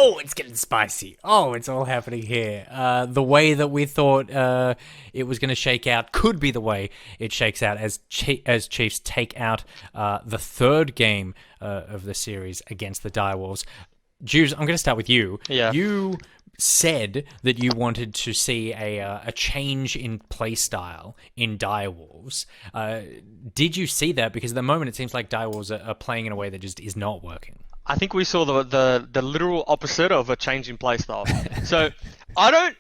Oh, it's getting spicy. Oh, it's all happening here. The way that we thought it was going to shake out could be the way it shakes out as Chiefs take out the third game of the series against the Direwolves. Jews, I'm going to start with you. Yeah. You said that you wanted to see a change in play style in Direwolves. Did you see that? Because at the moment it seems like Direwolves are playing in a way that just is not working. I think we saw the literal opposite of a change in play style. So I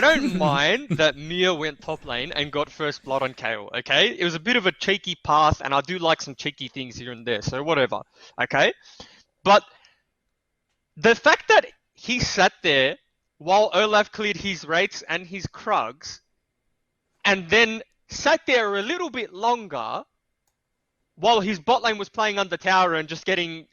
don't mind that Mia went top lane and got first blood on Kale, okay? It was a bit of a cheeky path, and I do like some cheeky things here and there, so whatever, okay? But the fact that he sat there while Olaf cleared his rates and his Krugs, and then sat there a little bit longer while his bot lane was playing under tower and just getting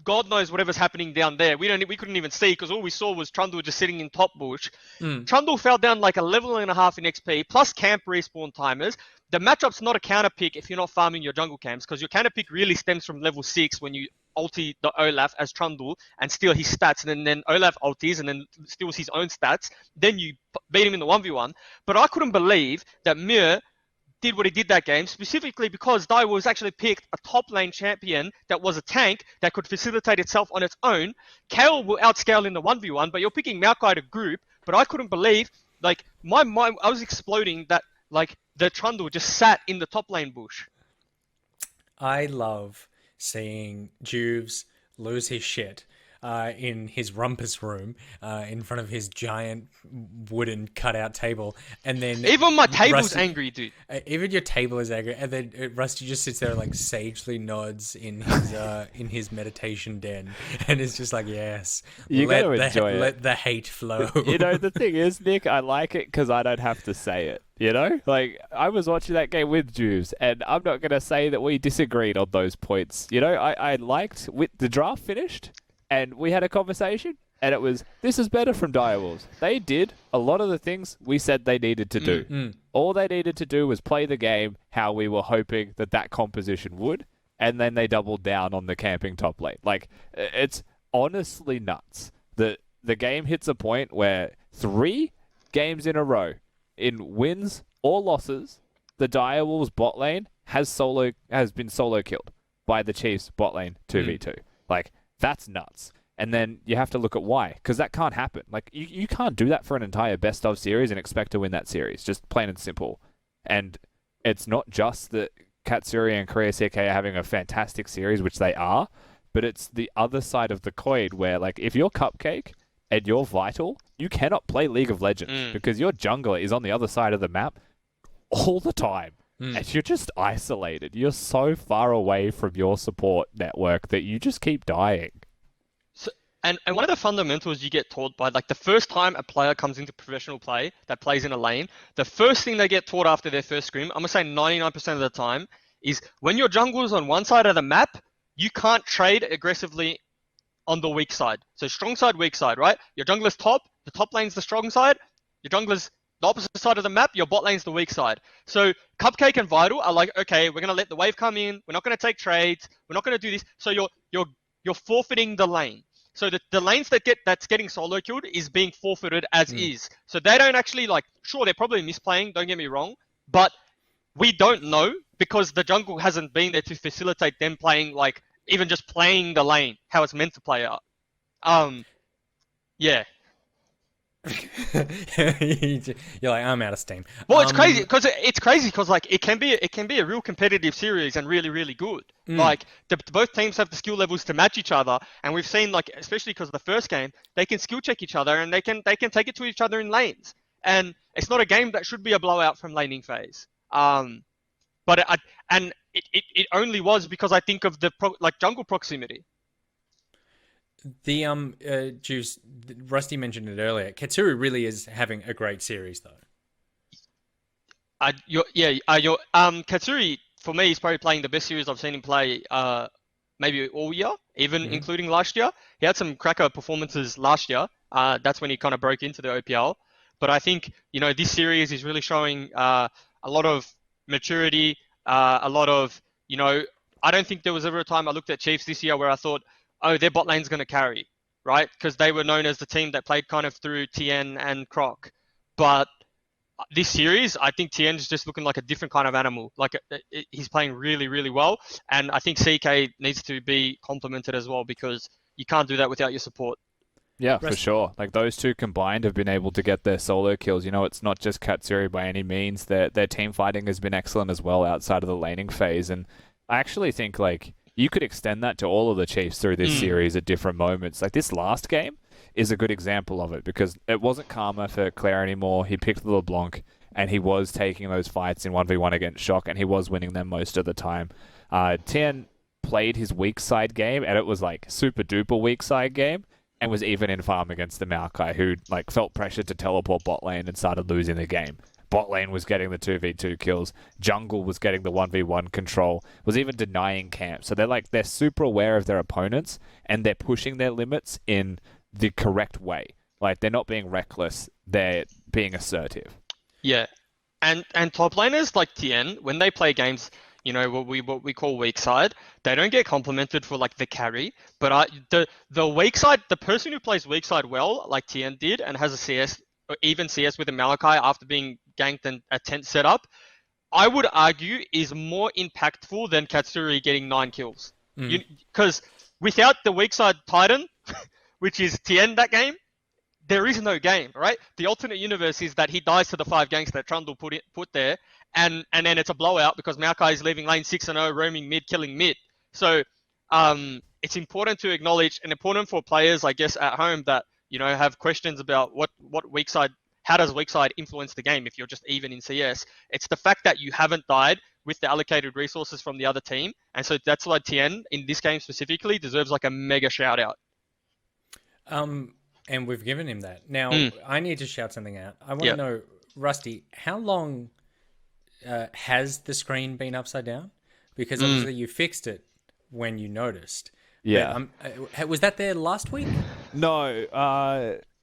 God knows whatever's happening down there. We couldn't even see because all we saw was Trundle just sitting in top bush. Mm. Trundle fell down like a level and a half in XP plus camp respawn timers. The matchup's not a counter pick if you're not farming your jungle camps because your counter pick really stems from level 6 when you ulti the Olaf as Trundle and steal his stats, and then Olaf ultis and then steals his own stats. Then you beat him in the 1v1. But I couldn't believe that Mir did what he did that game, specifically because Dai was actually picked a top lane champion that was a tank that could facilitate itself on its own. Kayle will outscale in the 1v1, but you're picking Maokai to group. But I couldn't believe, like, my mind, I was exploding that, like, the Trundle just sat in the top lane bush. I love seeing Juves lose his shit in his rumpus room in front of his giant wooden cutout table, and then Even my table's Rusty, angry, dude. even your table is angry, and then Rusty just sits there and like sagely nods in his meditation den, and is just like, yes, You got to enjoy it. let the hate flow. The thing is, Nick, I like it because I don't have to say it. Like, I was watching that game with Juves, and I'm not going to say that we disagreed on those points. I liked the draft finished, and we had a conversation, and it was, this is better from Direwolves. They did a lot of the things we said they needed to do. All they needed to do was play the game how we were hoping that composition would, and then they doubled down on the camping top lane. Like, it's honestly nuts. The game hits a point where 3 games in a row, in wins or losses, the Direwolves bot lane has been solo killed by the Chiefs bot lane 2v2. Like, that's nuts. And then you have to look at why, because that can't happen. Like, you can't do that for an entire best of series and expect to win that series, just plain and simple. And it's not just that Katsuri and Korea CK are having a fantastic series, which they are, but it's the other side of the coin where, like, if you're Cupcake and you're Vital, you cannot play League of Legends because your jungler is on the other side of the map all the time. And you're just isolated. You're so far away from your support network that you just keep dying. So, and one of the fundamentals you get taught by, like, the first time a player comes into professional play that plays in a lane, the first thing they get taught after their first scrim, I'm going to say 99% of the time, is when your jungle is on one side of the map, you can't trade aggressively on the weak side. So strong side, weak side, right? Your jungler's top, the top lane's the strong side, your jungler's the opposite side of the map, your bot lane's the weak side. So Cupcake and Vital are like, okay, we're gonna let the wave come in, we're not gonna take trades, we're not gonna do this. So you're forfeiting the lane. So the lanes that's getting solo killed is being forfeited as is. So they don't actually, like, sure, they're probably misplaying, don't get me wrong, but we don't know because the jungle hasn't been there to facilitate them playing, like, even just playing the lane how it's meant to play out. Yeah. You're like, I'm out of steam. Well, it's crazy because like it can be a real competitive series and really really good. Like both teams have the skill levels to match each other, and we've seen, like, especially because of the first game, they can skill check each other and they can take it to each other in lanes. And it's not a game that should be a blowout from laning phase. But it only was because I think of the jungle proximity. The Juice, Rusty mentioned it earlier. Katsuri really is having a great series, though. Katsuri for me is probably playing the best series I've seen him play. Maybe all year, even including last year. He had some cracker performances last year. That's when he kind of broke into the OPL. But I think this series is really showing a lot of maturity. A lot of I don't think there was ever a time I looked at Chiefs this year where I thought, oh, their bot lane's going to carry. right? Because they were known as the team that played kind of through Tien and Croc. But this series, I think Tien's just looking like a different kind of animal. Like he's playing really, really well. And I think CK needs to be complimented as well, because you can't do that without your support. Yeah, for sure. Like those two combined have been able to get their solo kills. You know, it's not just Katsuri by any means. Their team fighting has been excellent as well outside of the laning phase. And I actually think like you could extend that to all of the Chiefs through this series at different moments. Like this last game is a good example of it, because it wasn't Karma for Claire anymore. He picked the LeBlanc and he was taking those fights in 1v1 against Shock, and he was winning them most of the time. Tien played his weak side game, and it was like super duper weak side game, and was even in farm against the Maokai, who like felt pressured to teleport bot lane and started losing the game. Bot lane was getting the 2v2 kills. Jungle was getting the 1v1 control, was even denying camp. So they're super aware of their opponents, and they're pushing their limits in the correct way. Like they're not being reckless, they're being assertive. Yeah. And top laners like Tien, when they play games, you know, what we call weak side, they don't get complimented for like the carry. But the weak side, the person who plays weak side well, like Tien did, and has a CS, or even CS with a Malachi after being ganked and a tent set up, I would argue is more impactful than Katsuri getting 9 kills. Because without the weak side Titan, which is Tien that game, there is no game, right? The alternate universe is that he dies to the 5 ganks that Trundle put there, and then it's a blowout because Maokai is leaving lane 6-0, roaming mid, killing mid. So it's important to acknowledge, and important for players, I guess, at home that, you know, have questions about what weak side, how does weak side influence the game if you're just even in CS. It's the fact that you haven't died with the allocated resources from the other team, and so that's why Tien, in this game specifically, deserves like a mega shout out. And we've given him that. Now, I need to shout something out. I want to know, Rusty, how long has the screen been upside down? Because obviously you fixed it when you noticed. Yeah. But, was that there last week? No,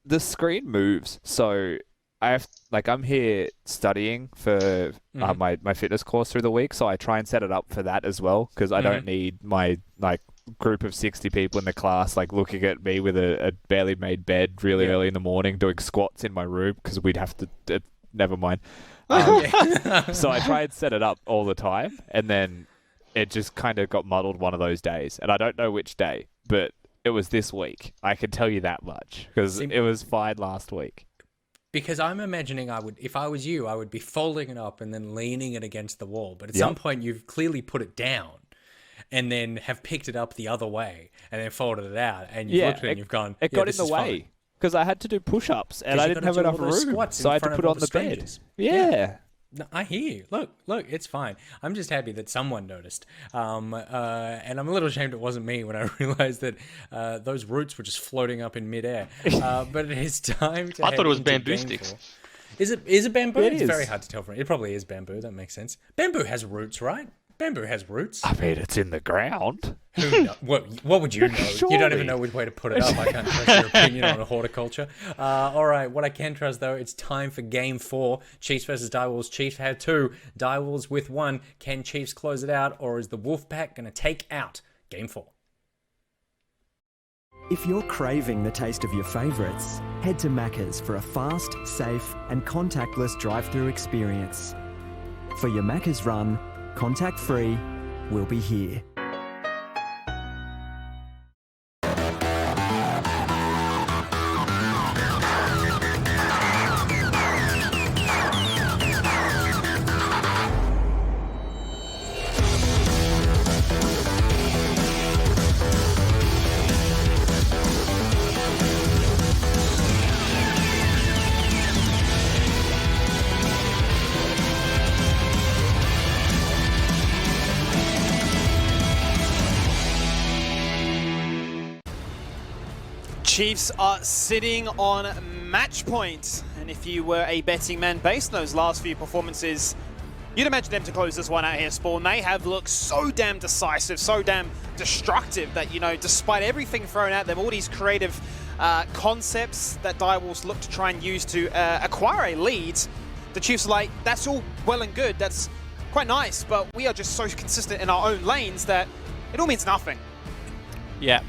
the screen moves. So I'm here studying for my fitness course through the week, so I try and set it up for that as well, because I don't need my group of 60 people in the class looking at me with a barely made bed really early in the morning doing squats in my room, because we'd have to never mind. So I try and set it up all the time, and then it just kind of got muddled one of those days, and I don't know which day, but it was this week. I can tell you that much, because it was fine last week. Because I'm imagining if I was you, I would be folding it up and then leaning it against the wall. But at some point, you've clearly put it down and then have picked it up the other way and then folded it out. And you've looked at it and you've gone, it got in the way because I had to do push-ups and I didn't have enough room. So I had to put it on the bed. Yeah. No, I hear you. Look, it's fine. I'm just happy that someone noticed. And I'm a little ashamed it wasn't me when I realized that those roots were just floating up in midair. But it is time to I thought it was bamboo sticks. Is it bamboo? It's very hard to tell from it. It probably is bamboo. That makes sense. Bamboo has roots, right? Bamboo has roots. I mean, it's in the ground. Who knows? What would you know? Surely. You don't even know which way to put it up. I can't trust your opinion on horticulture. All right, what I can trust, though, it's time for Game 4. Chiefs versus Direwolves. Chiefs have 2. Direwolves with 1. Can Chiefs close it out, or is the Wolfpack going to take out Game 4? If you're craving the taste of your favourites, head to Macca's for a fast, safe and contactless drive-through experience. For your Macca's run, contact-free, we'll be here. Chiefs are sitting on match point, and if you were a betting man based on those last few performances, you'd imagine them to close this one out here, Spawn. They have looked so damn decisive, so damn destructive that, you know, despite everything thrown at them, all these creative concepts that Direwolves look to try and use to acquire a lead, the Chiefs are like, that's all well and good, that's quite nice, but we are just so consistent in our own lanes that it all means nothing. Yeah.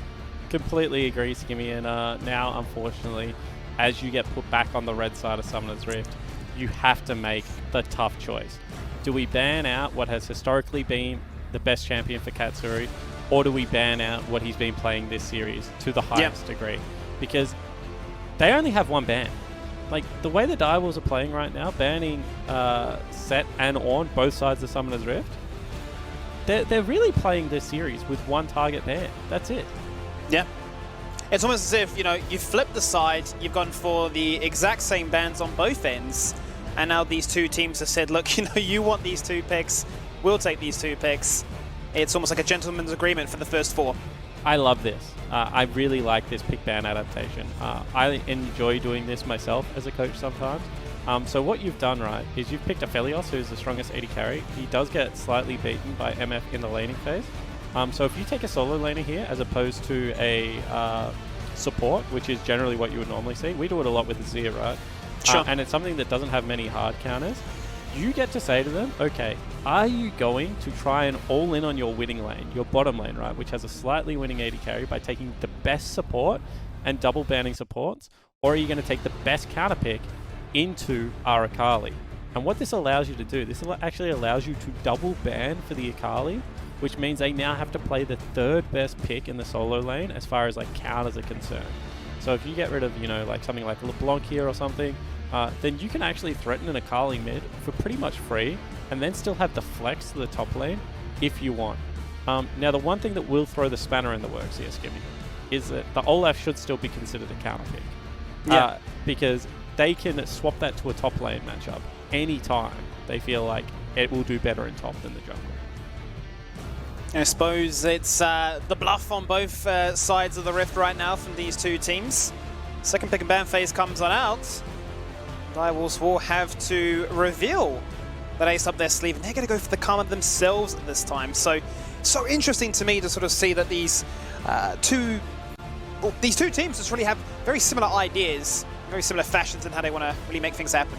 completely agree, Skimmy. And now, unfortunately, as you get put back on the red side of Summoner's Rift, you have to make the tough choice. Do we ban out what has historically been the best champion for Katsuri, or do we ban out what he's been playing this series to the highest degree? Because they only have one ban. Like, the way the Direwolves are playing right now, banning Set and Ornn, both sides of Summoner's Rift, they're really playing this series with one target ban. That's it. Yeah. It's almost as if, you flipped the side, you've gone for the exact same bans on both ends, and now these two teams have said, look, you want these 2 picks, we'll take these 2 picks. It's almost like a gentleman's agreement for the first 4. I love this. I really like this pick ban adaptation. I enjoy doing this myself as a coach sometimes. So what you've done, right, is you've picked Aphelios, who's the strongest AD carry. He does get slightly beaten by MF in the laning phase. So if you take a solo laner here as opposed to a support, which is generally what you would normally see, we do it a lot with Azir, right? Sure. And it's something that doesn't have many hard counters. You get to say to them, okay, are you going to try and all in on your winning lane, your bottom lane, right, which has a slightly winning AD carry by taking the best support and double banning supports, or are you going to take the best counter pick into our Akali? And what this allows you to do, this actually allows you to double ban for the Akali, which means they now have to play the 3rd best pick in the solo lane as far as like counters are concerned. So if you get rid of, like something like LeBlanc here or something, then you can actually threaten an Akali mid for pretty much free and then still have the flex to the top lane if you want. Now, the one thing that will throw the spanner in the works here, Skimmy, is that the Olaf should still be considered a counter pick. Because they can swap that to a top lane matchup anytime they feel like it will do better in top than the jungle. I suppose it's the bluff on both sides of the rift right now from these 2 teams. Second pick and ban phase comes on out. Direwolves will have to reveal that ace up their sleeve, and they're going to go for the Karma themselves at this time. So interesting to me to sort of see that these two teams just really have very similar ideas, very similar fashions in how they want to really make things happen.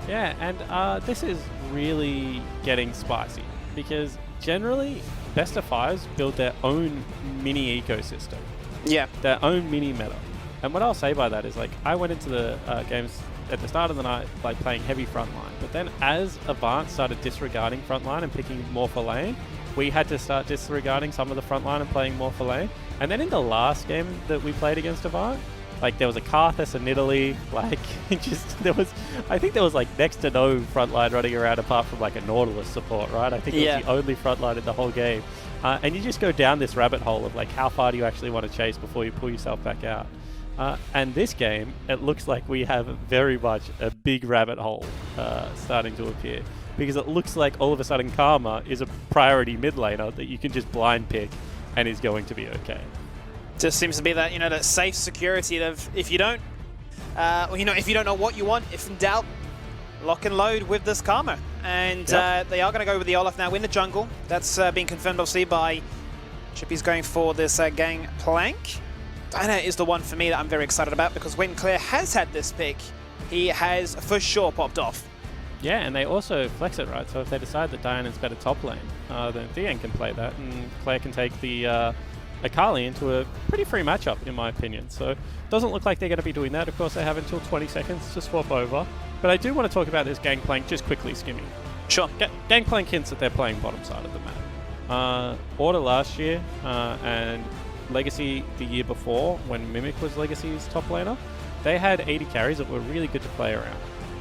Yeah, and this is really getting spicy because generally best of fives build their own mini ecosystem. Yeah. Their own mini meta. And what I'll say by that is, like, I went into the games at the start of the night, like, playing heavy frontline. But then as Avant started disregarding frontline and picking more for lane, we had to start disregarding some of the frontline and playing more for lane. And then in the last game that we played against Avant, like, there was a Karthus and Italy, like, I think there was, like, next to no frontline running around apart from, like, a Nautilus support, right? I think it was the only frontline in the whole game. And you just go down this rabbit hole of, like, how far do you actually want to chase before you pull yourself back out? And this game, it looks like we have very much a big rabbit hole starting to appear. Because it looks like all of a sudden Karma is a priority mid laner that you can just blind pick and is going to be okay. Just seems to be that, that safe security of if you don't, if you don't know what you want, if in doubt, lock and load with this Karma. And they are going to go with the Olaf now in the jungle. That's been confirmed, obviously, by Chippy's going for this Gangplank. Diana is the one for me that I'm very excited about because when Claire has had this pick, he has for sure popped off. Yeah, and they also flex it, right? So if they decide that Diana's better top lane, then Theon can play that, and Claire can take the Akali into a pretty free matchup, in my opinion. So it doesn't look like they're going to be doing that. Of course, they have until 20 seconds to swap over. But I do want to talk about this Gangplank just quickly, Skimmy. Sure. Gangplank hints that they're playing bottom side of the map. Order last year and Legacy the year before, when Mimic was Legacy's top laner, they had 80 carries that were really good to play around.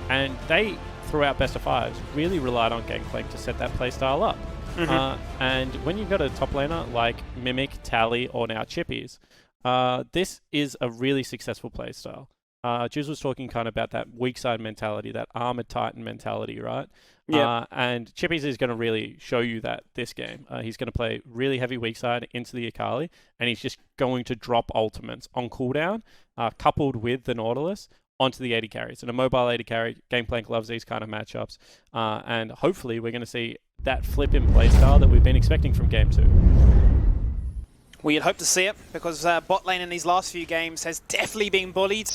And they, throughout best of fives, really relied on Gangplank to set that playstyle up. And when you've got a top laner like Mimic, Tally, or now Chippies, this is a really successful playstyle. Jules was talking kind of about that weak side mentality, that armored titan mentality, right? Yeah. And Chippies is going to really show you that this game. He's going to play really heavy weak side into the Akali, and he's just going to drop ultimates on cooldown, coupled with the Nautilus, onto the 80 carries. And a mobile 80 carry, Gangplank loves these kind of matchups. And hopefully we're going to see that flip in playstyle that we've been expecting from Game 2. We'd hope to see it, because bot lane in these last few games has definitely been bullied.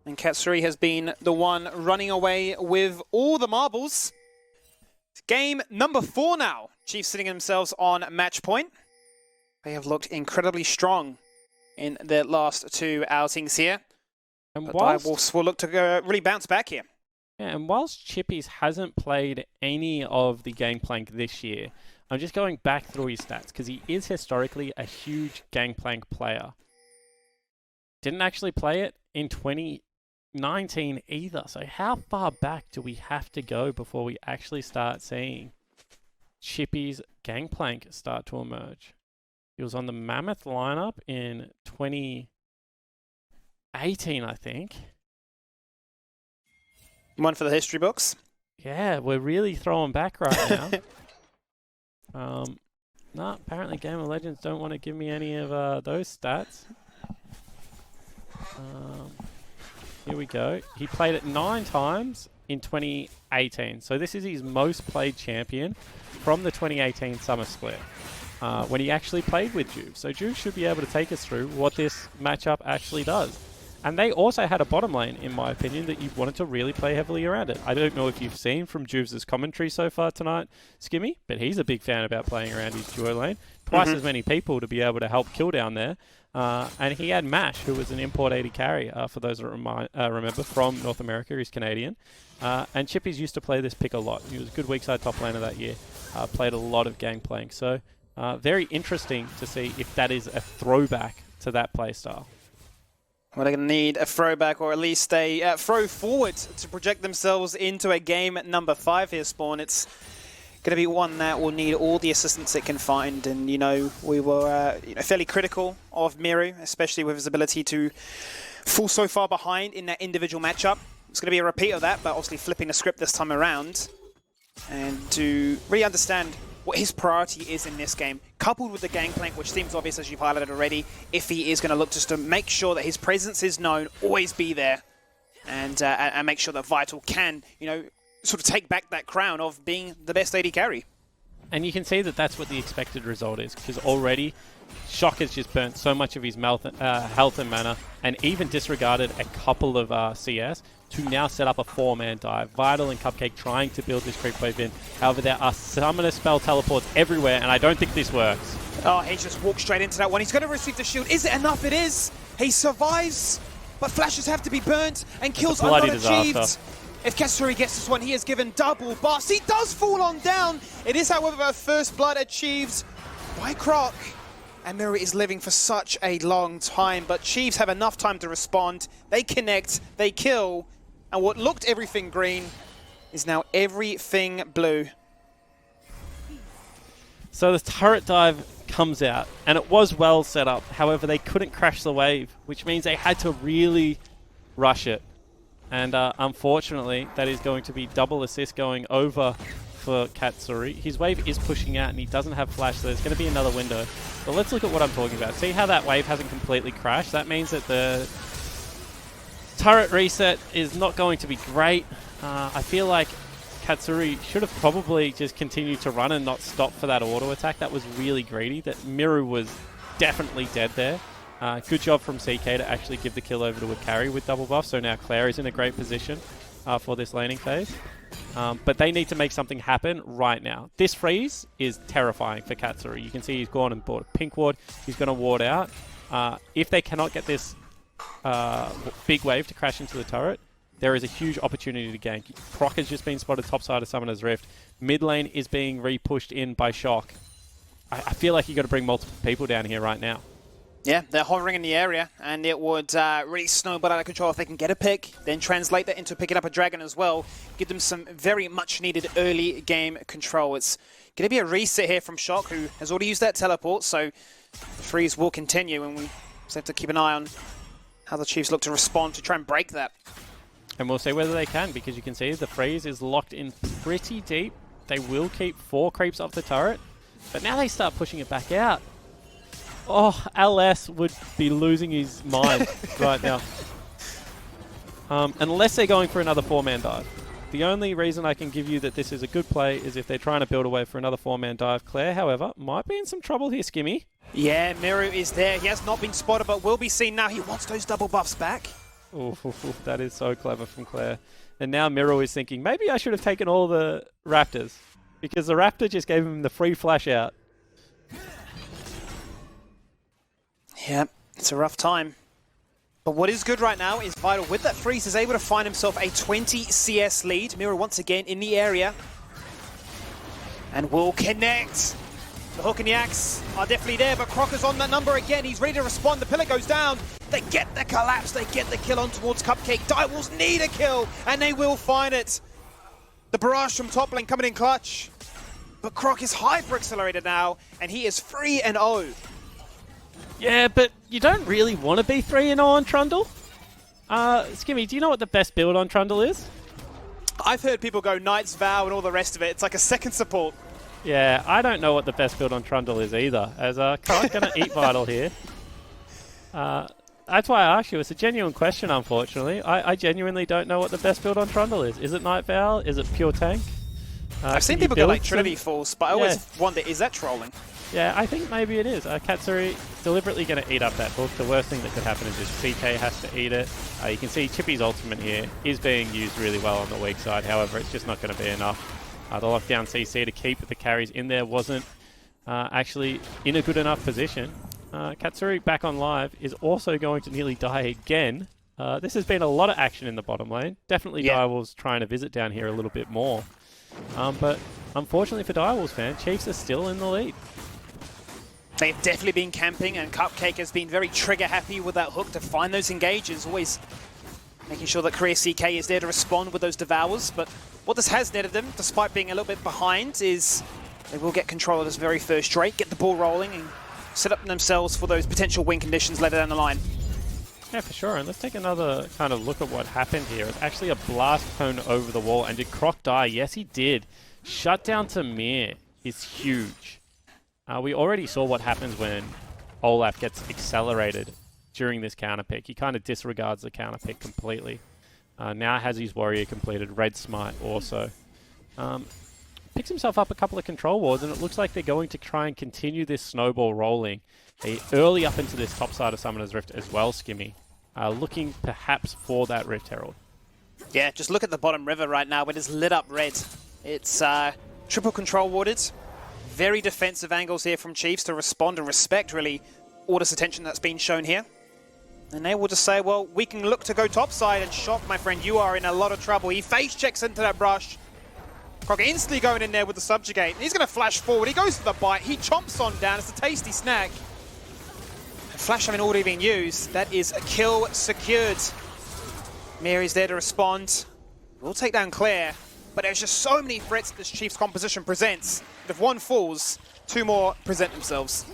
And Katsuri has been the one running away with all the marbles. Game number 4 now. Chiefs sitting themselves on match point. They have looked incredibly strong in their last 2 outings here. And But whilst, will look to really bounce back here. yeah, and whilst Chippies hasn't played any of the Gangplank this year, I'm just going back through his stats because he is historically a huge Gangplank player. Didn't actually play it in 2019 either. So how far back do we have to go before we actually start seeing Chippy's Gangplank start to emerge? He was on the Mammoth lineup in 2018, I think. One for the history books. Yeah, we're really throwing back right now. No, apparently Game of Legends don't want to give me any of those stats. Here we go. He played it 9 times in 2018. So this is his most played champion from the 2018 Summer Split, when he actually played with Juve. So Juve should be able to take us through what this matchup actually does. And they also had a bottom lane, in my opinion, that you wanted to really play heavily around it. I don't know if you've seen from Juve's commentary so far tonight, Skimmy, but he's a big fan about playing around his duo lane. Twice as many people to be able to help kill down there. And he had Mash, who was an import 80 carry, for those that remember, from North America. He's Canadian. And Chippy's used to play this pick a lot. He was a good weak side top laner that year. Played a lot of Gangplank. So very interesting to see if that is a throwback to that playstyle. Well, they're going to need a throwback or at least a throw forward to project themselves into a game number 5 here, Spawn. It's going to be one that will need all the assistance it can find. And, you know, we were fairly critical of Miru, especially with his ability to fall so far behind in that individual matchup. It's going to be a repeat of that, but obviously flipping the script this time around. And to really understand what his priority is in this game, coupled with the Gangplank, which seems obvious as you've highlighted already, if he is going to look just to make sure that his presence is known, always be there, and make sure that Vital can, sort of take back that crown of being the best AD carry. And you can see that that's what the expected result is, because already Shock has just burnt so much of his health and mana, and even disregarded a couple of CS to now set up a 4-man dive. Vital and Cupcake trying to build this creep wave in. However, there are summoner spell teleports everywhere, and I don't think this works. Oh, he just walked straight into that one. He's going to receive the shield. Is it enough? It is. He survives, but flashes have to be burnt, and kills are not achieved. If Katsuri gets this one, he is given double buffs. He does fall on down. It is, however, a first blood achieved by Croc. And Miru is living for such a long time, but Chiefs have enough time to respond. They connect, they kill, and what looked everything green is now everything blue. So the turret dive comes out, and it was well set up. However, they couldn't crash the wave, which means they had to really rush it. And unfortunately, that is going to be double assist going over for Katsuri. His wave is pushing out, and he doesn't have flash, so there's going to be another window. But let's look at what I'm talking about. See how that wave hasn't completely crashed? That means that the turret reset is not going to be great. I feel like Katsuri should have probably just continued to run and not stop for that auto attack. That was really greedy. That Miru was definitely dead there. Good job from CK to actually give the kill over to a carry with double buff. So now Claire is in a great position for this laning phase. But they need to make something happen right now. This freeze is terrifying for Katsuri. You can see he's gone and bought a pink ward. He's going to ward out. If they cannot get this big wave to crash into the turret, there is a huge opportunity to gank. Croc has just been spotted topside of Summoner's Rift. Mid lane is being re-pushed in by Shock. I feel like you've got to bring multiple people down here right now. Yeah, they're hovering in the area, and it would really snowball out of control if they can get a pick, then translate that into picking up a dragon as well, give them some very much needed early game control. It's going to be a reset here from Shock, who has already used that teleport, so the freeze will continue, and we just have to keep an eye on how the Chiefs look to respond to try and break that. And we'll see whether they can, because you can see the freeze is locked in pretty deep. They will keep 4 creeps off the turret, but now they start pushing it back out. Oh, LS would be losing his mind right now. Unless they're going for another 4-man dive. The only reason I can give you that this is a good play is if they're trying to build a way for another 4-man dive. Claire, however, might be in some trouble here, Skimmy. Yeah, Miru is there. He has not been spotted, but will be seen now. He wants those double buffs back. Ooh, that is so clever from Claire. And now Miru is thinking, maybe I should have taken all the Raptors, because the Raptor just gave him the free flash out. Yeah, It's a rough time. But what is good right now is Vital, with that freeze, is able to find himself a 20 CS lead. Mira once again in the area. And will connect. The hook and the axe are definitely there, but Crocker's on that number again. He's ready to respond. The pillar goes down. They get the collapse. They get the kill on towards Cupcake. Direwolves need a kill, and they will find it. The barrage from top lane coming in clutch. But Croc is hyper-accelerated now, and he is 3-0. Yeah, but you don't really want to be 3-0 on Trundle. Skimmy, do you know what the best build on Trundle is? I've heard people go Knight's Vow and all the rest of it. It's like a second support. Yeah, I don't know what the best build on Trundle is either, as Croc's going to eat Vital here. That's why I asked you. It's a genuine question, unfortunately. I genuinely don't know what the best build on Trundle is. Is it Night Vow? Is it pure tank? I've seen people go like Trinity Force, but I always wonder, is that trolling? Yeah, I think maybe it is. Katsuri deliberately going to eat up that hook. The worst thing that could happen is just CK has to eat it. You can see Chippy's ultimate here is being used really well on the weak side. However, it's just not going to be enough. The lockdown CC to keep the carries in there wasn't actually in a good enough position. Katsuri back on live is also going to nearly die again. This has been a lot of action in the bottom lane. Definitely Direwolves trying to visit down here a little bit more. But unfortunately for Direwolves fans, Chiefs are still in the lead. They've definitely been camping, and Cupcake has been very trigger happy with that hook to find those engages, always making sure that Korea CK is there to respond with those devours. But what this has netted them, despite being a little bit behind, is they will get control of this very first Drake, get the ball rolling, and set up themselves for those potential win conditions later down the line. Yeah, for sure. And let's take another kind of look at what happened here. It's actually a blast cone over the wall. And did Croc die? Yes, he did. Shutdown to Mir is huge. We already saw what happens when Olaf gets accelerated during this counter pick. He kind of disregards the counter pick completely. Now has his warrior completed. Red Smite also. Picks himself up a couple of control wards, and it looks like they're going to try and continue this snowball rolling early up into this top side of Summoner's Rift as well, Skimmy. Looking perhaps for that Rift Herald. Yeah, just look at the bottom river right now. It is lit up red. It's triple control warded. Very defensive angles here from Chiefs to respond and respect, really, all this attention that's been shown here. And they will just say, well, we can look to go topside, and Shock, my friend, you are in a lot of trouble. He face checks into that brush. Croc instantly going in there with the subjugate. He's going to flash forward. He goes for the bite. He chomps on down. It's a tasty snack. And flash having already been used. That is a kill secured. Mary's there to respond. We'll take down Claire. But there's just so many threats this Chiefs composition presents. If one falls, two more present themselves.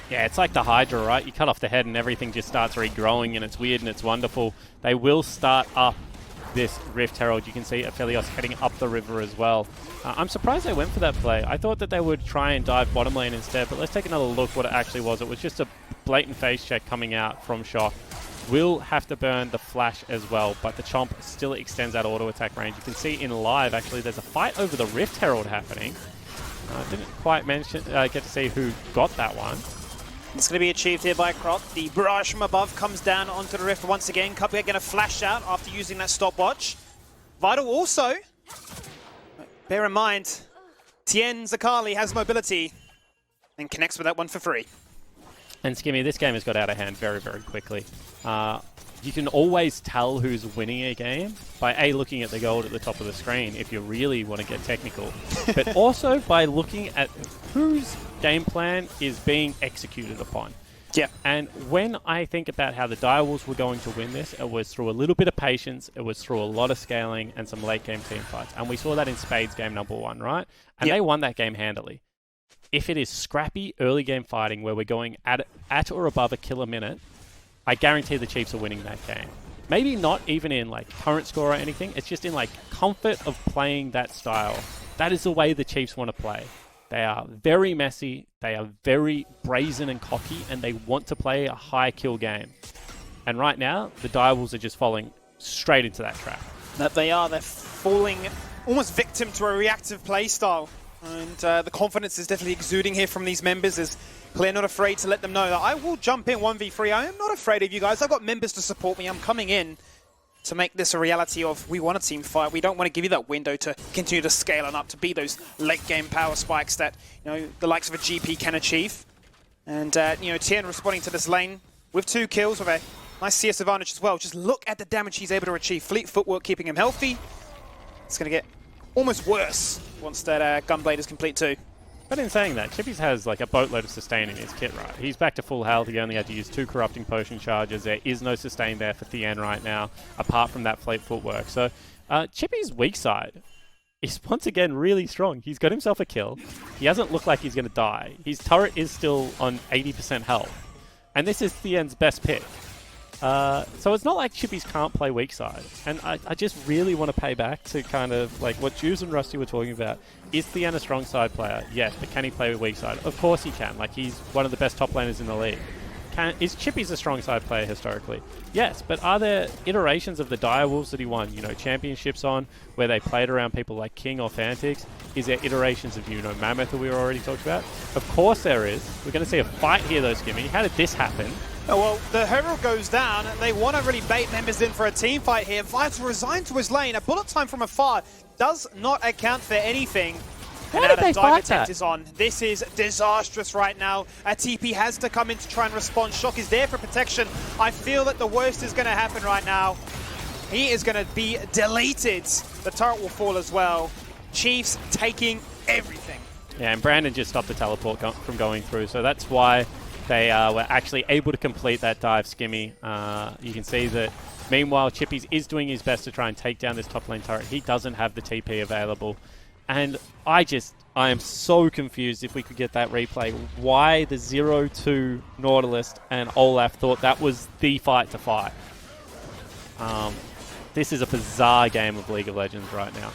Yeah, it's like the Hydra, right? You cut off the head and everything just starts regrowing, and it's weird and it's wonderful. They will start up this Rift Herald. You can see Aphelios heading up the river as well. I'm surprised they went for that play. I thought that they would try and dive bottom lane instead, but let's take another look what it actually was. It was just a blatant face check coming out from Shock. Will have to burn the flash as well, but the Chomp still extends that auto attack range. You can see in live, actually, there's a fight over the Rift Herald happening. I didn't quite get to see who got that one. It's going to be achieved here by Croc. The barrage from above comes down onto the Rift once again. Cupcake going to flash out after using that stopwatch. Vital also, bear in mind, Tien Zakali has mobility and connects with that one for free. And Skimmy, this game has got out of hand very, very quickly. You can always tell who's winning a game by A, looking at the gold at the top of the screen if you really want to get technical, but also by looking at whose game plan is being executed upon. Yeah. And when I think about how the Direwolves were going to win this, it was through a little bit of patience, it was through a lot of scaling and some late game team fights. And we saw that in Spades game number 1, right? And they won that game handily. If it is scrappy early game fighting where we're going at or above a kill a minute, I guarantee the Chiefs are winning that game. Maybe not even in like current score or anything. It's just in like comfort of playing that style. That is the way the Chiefs want to play. They are very messy. They are very brazen and cocky, and they want to play a high kill game. And right now, the Direwolves are just falling straight into that trap. That they are. They're falling almost victim to a reactive play style. And the confidence is definitely exuding here from these members as Claire not afraid to let them know that I will jump in 1v3. I am not afraid of you guys. I've got members to support me. I'm coming in to make this a reality of we want a team fight. We don't want to give you that window to continue to scale on up, to be those late game power spikes that the likes of a GP can achieve. And Tien responding to this lane with 2 kills, with a nice CS advantage as well. Just look at the damage he's able to achieve. Fleet footwork keeping him healthy. It's going to get almost worse once that Gunblade is complete too. But in saying that, Chippies has like a boatload of sustain in his kit, right? He's back to full health. He only had to use 2 corrupting potion charges. There is no sustain there for Thien right now, apart from that fleet footwork. So Chippy's weak side is once again really strong. He's got himself a kill. He hasn't looked like he's going to die. His turret is still on 80% health. And this is Thien's best pick. So it's not like Chippies can't play weak side. And I just really want to pay back to kind of like what Jules and Rusty were talking about. Is Thien a strong side player? Yes, but can he play with weak side? Of course he can. Like, he's one of the best top laners in the league. Is Chippies a strong side player historically? Yes, but are there iterations of the Dire Wolves that he won, championships on, where they played around people like King or Fantix? Is there iterations of, Mammoth that we already talked about? Of course there is. We're going to see a fight here though, Skimmy. How did this happen? Oh, well, the Herald goes down. They want to really bait members in for a team fight here. Vital resigned to his lane. A bullet time from afar does not account for anything. How did they fight that? Is on. This is disastrous right now. A TP has to come in to try and respond. Shock is there for protection. I feel that the worst is going to happen right now. He is going to be deleted. The turret will fall as well. Chiefs taking everything. Yeah, and Brandon just stopped the teleport from going through, so that's why they were actually able to complete that dive, Skimmy. You can see that, meanwhile, Chippies is doing his best to try and take down this top lane turret. He doesn't have the TP available. And I am so confused if we could get that replay. Why the 0-2 Nautilus and Olaf thought that was the fight to fight. This is a bizarre game of League of Legends right now.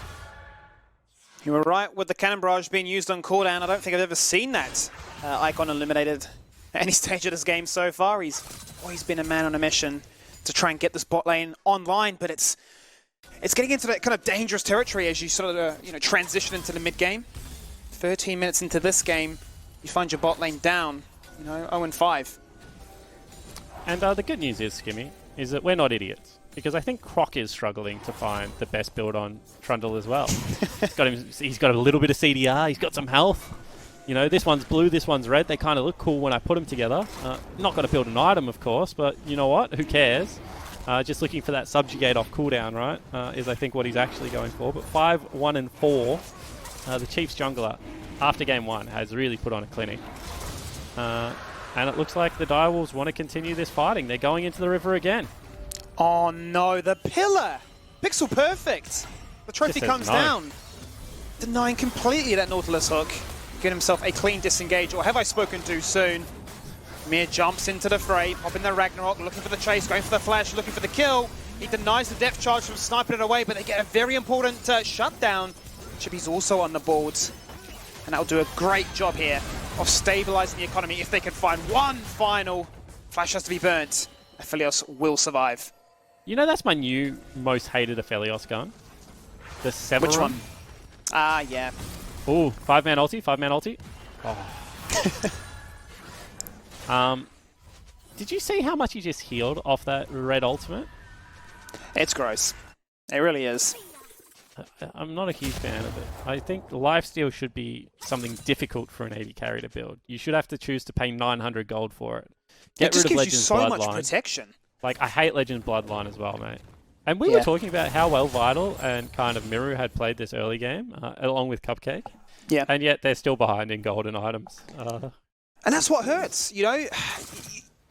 You were right with the cannon barrage being used on cooldown. I don't think I've ever seen that icon eliminated at any stage of this game so far. He's always been a man on a mission to try and get this bot lane online, but it's getting into that kind of dangerous territory as you sort of transition into the mid game. 13 minutes into this game, you find your bot lane down, 0-5. And the good news is, Skimmy, is that we're not idiots. Because I think Croc is struggling to find the best build on Trundle as well. He's got a little bit of CDR, he's got some health. This one's blue, this one's red. They kind of look cool when I put them together. Not going to build an item, of course, but you know what? Who cares? Just looking for that subjugate off cooldown, right? Is I think what he's actually going for. But 5, 1, and 4, the Chiefs jungler, after game 1, has really put on a clinic. And it looks like the Direwolves want to continue this fighting. They're going into the river again. Oh no, the pillar! Pixel perfect! The trophy comes down. Denying completely that Nautilus hook. Get himself a clean disengage, or have I spoken too soon? Mir jumps into the fray, popping the Ragnarok, looking for the chase, going for the flash, looking for the kill. He denies the depth charge from sniping it away, but they get a very important shutdown. Chippy's also on the boards. And that'll do a great job here of stabilizing the economy if they can find one final. Flash has to be burnt. Aphelios will survive. That's my new most hated Aphelios gun. The Severum. Which one? Ah, yeah. Ooh, 5-man ulti. Oh. Did you see how much he just healed off that red ultimate? It's gross. It really is. I'm not a huge fan of it. I think lifesteal should be something difficult for an AD carry to build. You should have to choose to pay 900 gold for it. It just gives you so much protection. Like, I hate Legends Bloodline as well, mate. And we were talking about how well Vital and kind of Miru had played this early game, along with Cupcake. Yeah. And yet they're still behind in golden items. And that's what hurts,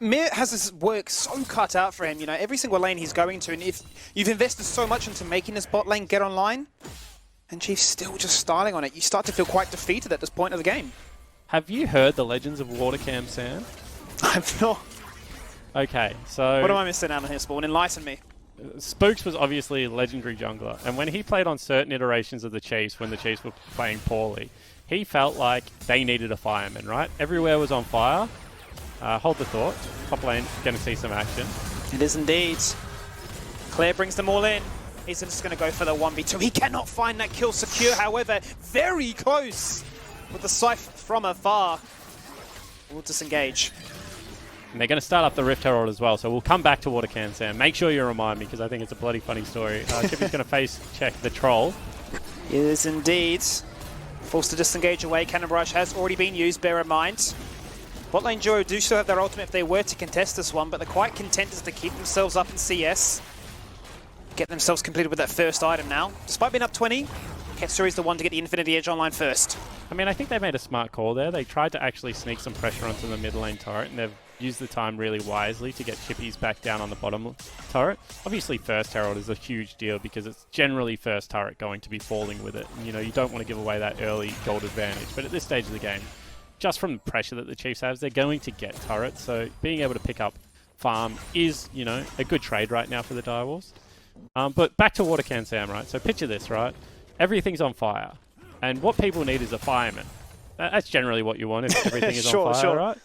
Mir has this work so cut out for him, every single lane he's going to, and if you've invested so much into making this bot lane get online, and Chief's still just styling on it, you start to feel quite defeated at this point of the game. Have you heard the legends of Watercam Sam? I've not. Okay, so... What am I missing out on here, Spawn? Enlighten me. Spooks was obviously a legendary jungler, and when he played on certain iterations of the Chiefs, when the Chiefs were playing poorly, he felt like they needed a fireman, right? Everywhere was on fire. Hold the thought. Top lane going to see some action. It is indeed. Claire brings them all in. He's just going to go for the 1v2. He cannot find that kill secure, however, very close with the scythe from afar. We'll disengage. And they're going to start up the Rift Herald as well, so we'll come back to Watercan, Sam. Make sure you remind me, because I think it's a bloody funny story. Chippy's going to face check the Troll. It is indeed. Forced to disengage away. Cannon Barrage has already been used, bear in mind. Bot lane duo do still have their ultimate if they were to contest this one, but they're quite content as to keep themselves up in CS. Get themselves completed with that first item now. Despite being up 20, Ketsuri's the one to get the Infinity Edge online first. I mean, I think they made a smart call there. They tried to actually sneak some pressure onto the mid lane turret, and they've used the time really wisely to get chippies back down on the bottom turret. Obviously, first herald is a huge deal because it's generally first turret going to be falling with it. And, you know, you don't want to give away that early gold advantage. But at this stage of the game, just from the pressure that the Chiefs have, they're going to get turrets. So being able to pick up farm is, you know, a good trade right now for the Direwolves. But back to Water Can Sam, right? So picture this, right? Everything's on fire. And what people need is a fireman. That's generally what you want if everything is on fire, right?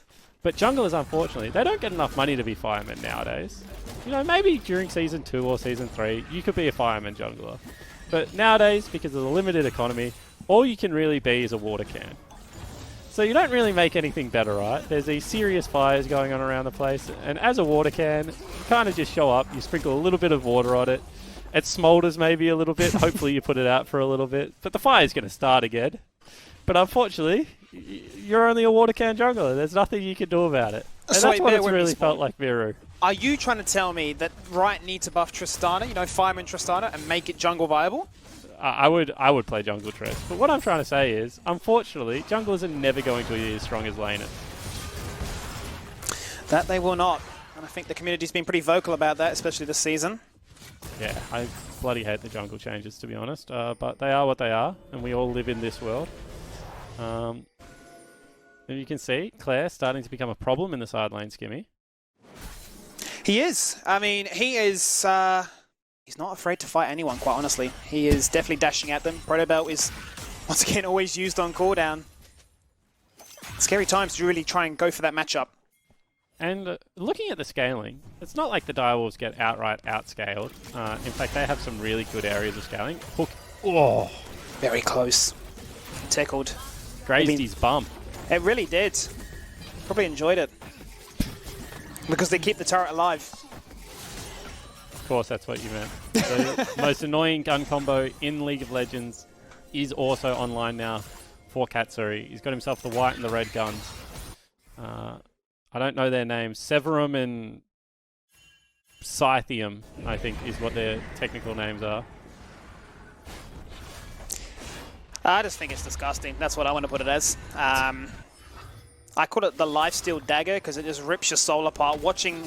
But junglers, unfortunately, they don't get enough money to be firemen nowadays. You know, maybe during Season 2 or Season 3, you could be a fireman jungler. But nowadays, because of the limited economy, all you can really be is a water can. So you don't really make anything better, right? There's these serious fires going on around the place, and as a water can, you kind of just show up, you sprinkle a little bit of water on it, it smolders maybe a little bit, hopefully you put it out for a little bit, but the fire's going to start again. But unfortunately, you're only a water can jungler. There's nothing you can do about it. And So that's what wait, it's wait, really wait, felt like Miru. Are you trying to tell me that Riot need to buff Tristana, you know, Fireman Tristana, and make it jungle viable? I would play jungle Triss. But what I'm trying to say is, unfortunately, junglers are never going to be as strong as laners. That they will not. And I think the community's been pretty vocal about that, especially this season. Yeah, I bloody hate the jungle changes, to be honest. But they are what they are, and we all live in this world. And you can see Claire starting to become a problem in the side lane, Skimmy. He is. I mean, he is... he's not afraid to fight anyone, quite honestly. He is definitely dashing at them. Proto Belt is, once again, always used on cooldown. Scary times to really try and go for that matchup. And looking at the scaling, it's not like the Direwolves get outright outscaled. In fact, they have some really good areas of scaling. Hook. Oh! Very close. Tickled. Grazed his bum. It really did. Probably enjoyed it. Because they keep the turret alive. Of course, that's what you meant. The most annoying gun combo in League of Legends is also online now for Katsuri. He's got himself the white and the red guns. I don't know their names. Severum and Scythium, I think, is what their technical names are. I just think it's disgusting. That's what I want to put it as. I call it the lifesteal dagger because it just rips your soul apart. Watching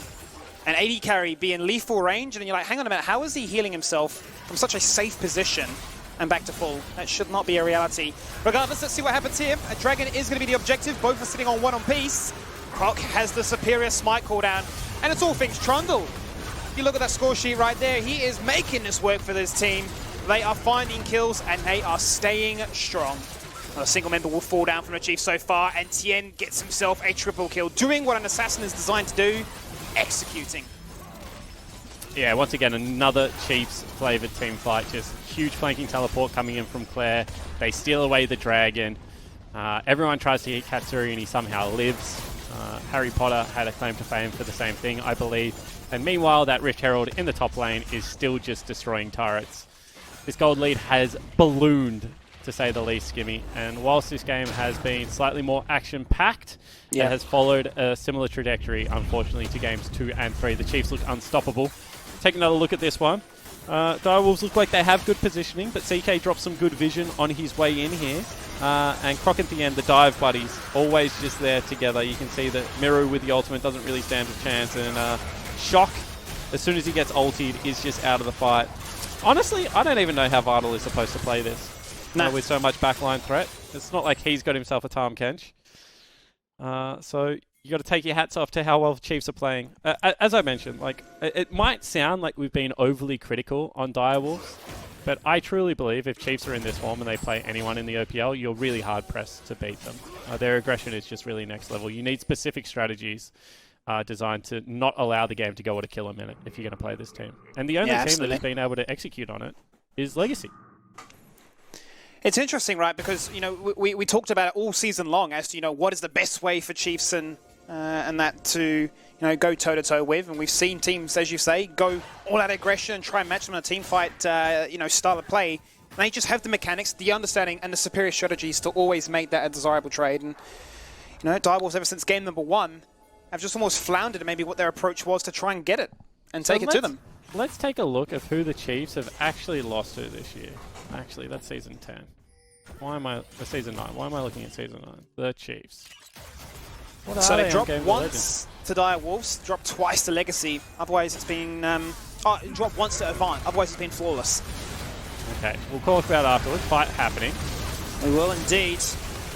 an AD carry be in lethal range, and then you're like, hang on a minute, how is he healing himself from such a safe position and back to full? That should not be a reality. Regardless, let's see what happens here. A dragon is going to be the objective. Both are sitting on one on piece. Croc has the superior smite cooldown, and it's all things Trundle. You look at that score sheet right there. He is making this work for this team. They are finding kills, and they are staying strong. Not a single member will fall down from the Chief so far, and Tien gets himself a triple kill, doing what an assassin is designed to do, executing. Yeah, once again, another Chiefs-flavoured team fight. Just huge flanking teleport coming in from Claire. They steal away the dragon. Everyone tries to hit Katsuri, and he somehow lives. Harry Potter had a claim to fame for the same thing, I believe. And meanwhile, that Rift Herald in the top lane is still just destroying turrets. This gold lead has ballooned, to say the least, Skimmy. And whilst this game has been slightly more action-packed, it has followed a similar trajectory, unfortunately, to games 2 and 3. The Chiefs look unstoppable. Take another look at this one. Direwolves look like they have good positioning, but CK drops some good vision on his way in here. And Croc at the end, the dive buddies, always just there together. You can see that Miru with the ultimate doesn't really stand a chance, and Shock, as soon as he gets ultied, is just out of the fight. Honestly, I don't even know how Vital is supposed to play this. With so much backline threat. It's not like he's got himself a Tahm Kench. So you got to take your hats off to how well the Chiefs are playing. As I mentioned, like it might sound like we've been overly critical on Direwolves, but I truly believe if Chiefs are in this form and they play anyone in the OPL, you're really hard-pressed to beat them. Their aggression is just really next level. You need specific strategies designed to not allow the game to go at a kill a minute if you're going to play this team. And the only team that has been able to execute on it is Legacy. It's interesting, right? Because, you know, we talked about it all season long as to, you know, what is the best way for Chiefs and that to, you know, go toe-to-toe with. And we've seen teams, as you say, go all-out aggression and try and match them in a team fight, you know, style of play. And they just have the mechanics, the understanding, and the superior strategies to always make that a desirable trade. And You know, Direwolves ever since game number 1 have just almost floundered in maybe what their approach was to try and get it and take it to them. Let's take a look at who the Chiefs have actually lost to this year. Actually, that's Season 10. Season 9. Why am I looking at Season 9? The Chiefs. What So are they on dropped Game of once to Direwolves, dropped twice to Legacy. Otherwise, it's been dropped once to Avant. Otherwise, it's been flawless. Okay, we'll talk about it afterwards. Fight happening. We will indeed.